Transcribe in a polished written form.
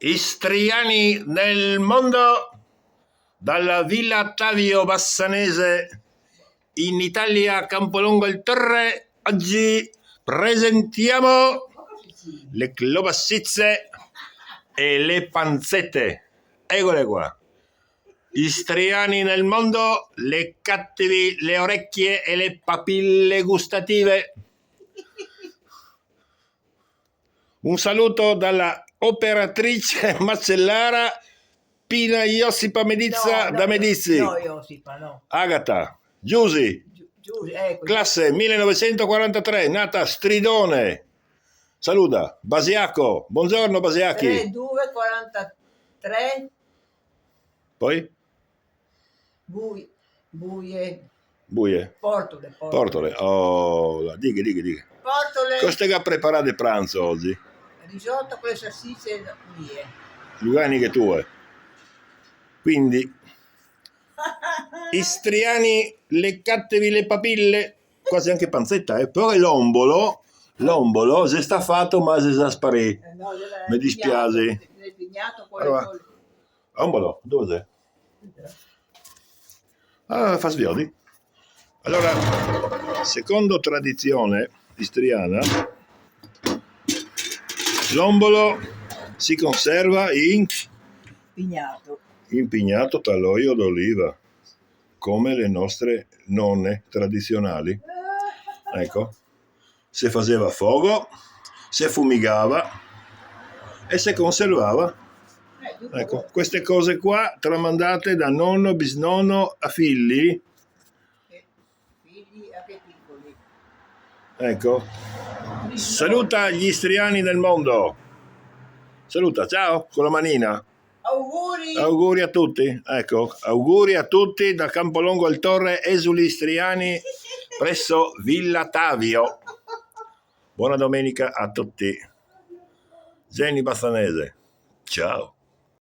Istriani nel mondo, dalla Villa Tavio Bassanese in Italia, Campolongo al Torre. Oggi presentiamo le clobassizze e le panzette. Eccole qua. Istriani nel mondo, le cattivi, le orecchie e le papille gustative. Un saluto dalla operatrice macellara Pina Iosipa Medizza da Medici. No, Iosipa, no. Agata Giusi, Ecco. classe 1943, nata a Stridone. Saluta Basiaco. Buongiorno Basiachi. 3243 Poi? Buie. Portole. Oh, dica. Portole. Cosa che ha preparato il pranzo oggi? Risotto con le salsicce mie. Lugani che tue. Quindi istriani, leccatevi le papille, quasi anche panzetta, però l'ombolo si sta fatto ma si sa sparì. No, Mi dispiace. Nel vignato Allora, ombolo, dove sei? Ah, fa sviodi. Allora, secondo tradizione istriana, l'ombolo si conserva impignato dall'olio d'oliva, come le nostre nonne tradizionali. Ecco, si faceva fuoco, si fumigava e si conservava. Ecco, queste cose qua tramandate da nonno, bisnonno a figli. Figli anche piccoli. Ecco, saluta gli istriani del mondo. Saluta, ciao, con la manina. Auguri a tutti. Ecco, auguri a tutti da Campolongo al Torre, esuli istriani presso Villa Tavio. Buona domenica a tutti. Jenny Bassanese. Ciao.